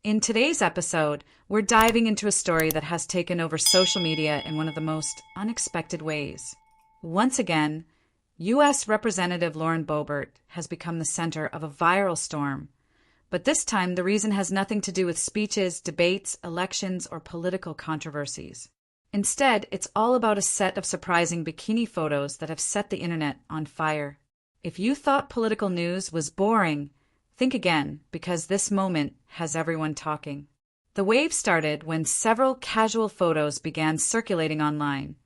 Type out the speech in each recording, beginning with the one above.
In today's episode, we're diving into a story that has taken over social media in one of the most unexpected ways. Once again, U.S. Representative Lauren Boebert has become the center of a viral storm. But this time, the reason has nothing to do with speeches, debates, elections, or political controversies. Instead, it's all about a set of surprising bikini photos that have set the internet on fire. If you thought political news was boring, think again, because this moment has everyone talking. The wave started when several casual photos began circulating online,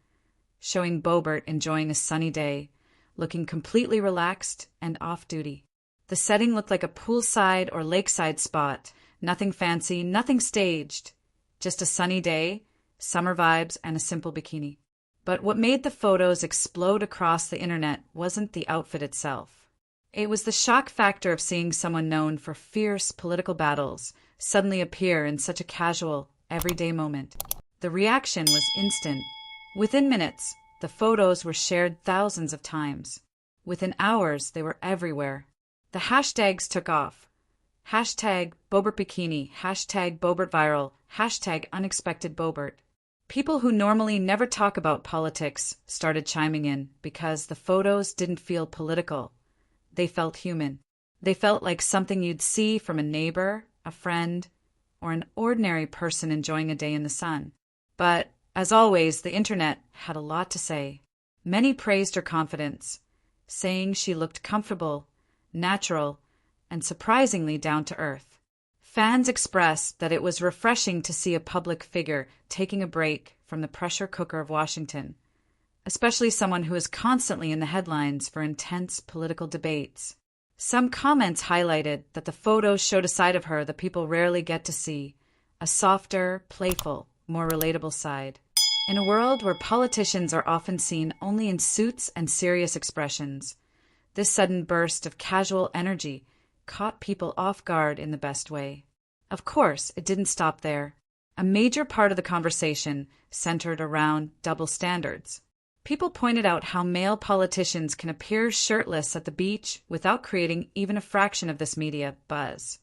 showing Boebert enjoying a sunny day, looking completely relaxed and off-duty. The setting looked like a poolside or lakeside spot, nothing fancy, nothing staged, just a sunny day, summer vibes, and a simple bikini. But what made the photos explode across the internet wasn't the outfit itself. It was the shock factor of seeing someone known for fierce political battles suddenly appear in such a casual, everyday moment. The reaction was instant. Within minutes, the photos were shared thousands of times. Within hours, they were everywhere. The hashtags took off. Hashtag Boebert Bikini, hashtag Boebert Viral, hashtag Unexpected Boebert. People who normally never talk about politics started chiming in because the photos didn't feel political. They felt human. They felt like something you'd see from a neighbor, a friend, or an ordinary person enjoying a day in the sun. But, as always, the internet had a lot to say. Many praised her confidence, saying she looked comfortable, natural, and surprisingly down to earth. Fans expressed that it was refreshing to see a public figure taking a break from the pressure cooker of Washington, especially someone who is constantly in the headlines for intense political debates. Some comments highlighted that the photos showed a side of her that people rarely get to see, a softer, playful, more relatable side. In a world where politicians are often seen only in suits and serious expressions, this sudden burst of casual energy caught people off guard in the best way. Of course, it didn't stop there. A major part of the conversation centered around double standards. People pointed out how male politicians can appear shirtless at the beach without creating even a fraction of this media buzz.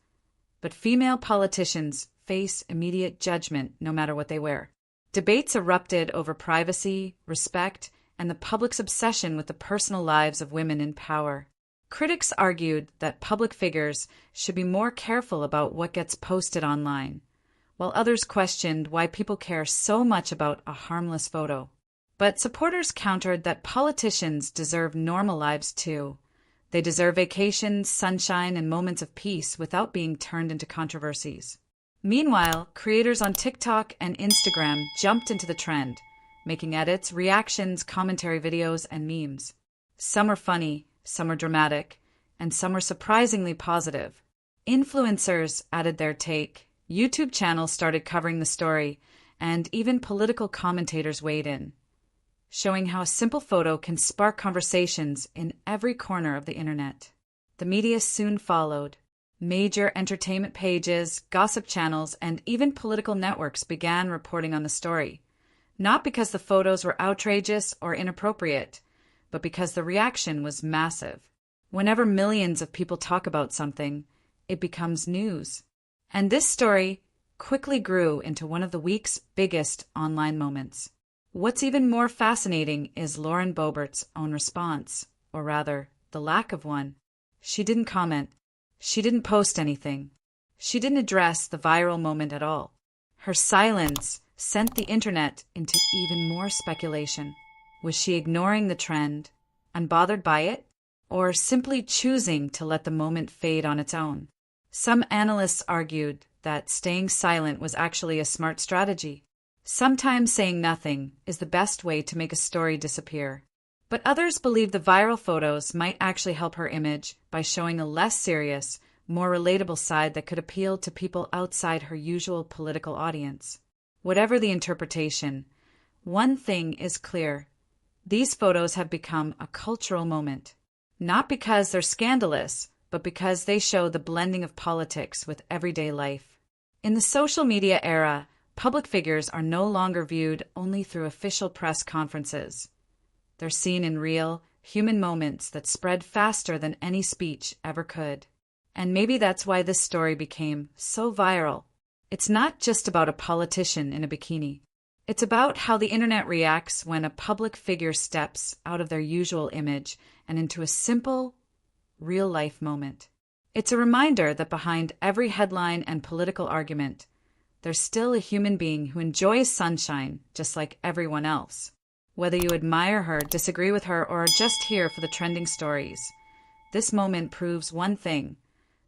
But female politicians face immediate judgment no matter what they wear. Debates erupted over privacy, respect, and the public's obsession with the personal lives of women in power. Critics argued that public figures should be more careful about what gets posted online, while others questioned why people care so much about a harmless photo. But supporters countered that politicians deserve normal lives too. They deserve vacations, sunshine, and moments of peace without being turned into controversies. Meanwhile, creators on TikTok and Instagram jumped into the trend, making edits, reactions, commentary videos, and memes. Some were funny, some were dramatic, and some were surprisingly positive. Influencers added their take, YouTube channels started covering the story, and even political commentators weighed in, showing how a simple photo can spark conversations in every corner of the internet. The media soon followed. Major entertainment pages, gossip channels, and even political networks began reporting on the story, not because the photos were outrageous or inappropriate, but because the reaction was massive. Whenever millions of people talk about something, it becomes news. And this story quickly grew into one of the week's biggest online moments. What's even more fascinating is Lauren Boebert's own response, or rather, the lack of one. She didn't comment. She didn't post anything. She didn't address the viral moment at all. Her silence sent the internet into even more speculation. Was she ignoring the trend, unbothered by it, or simply choosing to let the moment fade on its own? Some analysts argued that staying silent was actually a smart strategy. Sometimes saying nothing is the best way to make a story disappear. But others believe the viral photos might actually help her image by showing a less serious, more relatable side that could appeal to people outside her usual political audience. Whatever the interpretation, one thing is clear. These photos have become a cultural moment, not because they're scandalous, but because they show the blending of politics with everyday life. In the social media era, public figures are no longer viewed only through official press conferences. They're seen in real, human moments that spread faster than any speech ever could. And maybe that's why this story became so viral. It's not just about a politician in a bikini. It's about how the internet reacts when a public figure steps out of their usual image and into a simple, real-life moment. It's a reminder that behind every headline and political argument, there's still a human being who enjoys sunshine just like everyone else. Whether you admire her, disagree with her, or are just here for the trending stories, this moment proves one thing.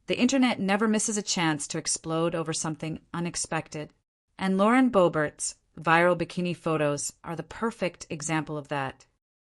The internet never misses a chance to explode over something unexpected. And Lauren Boebert's viral bikini photos are the perfect example of that.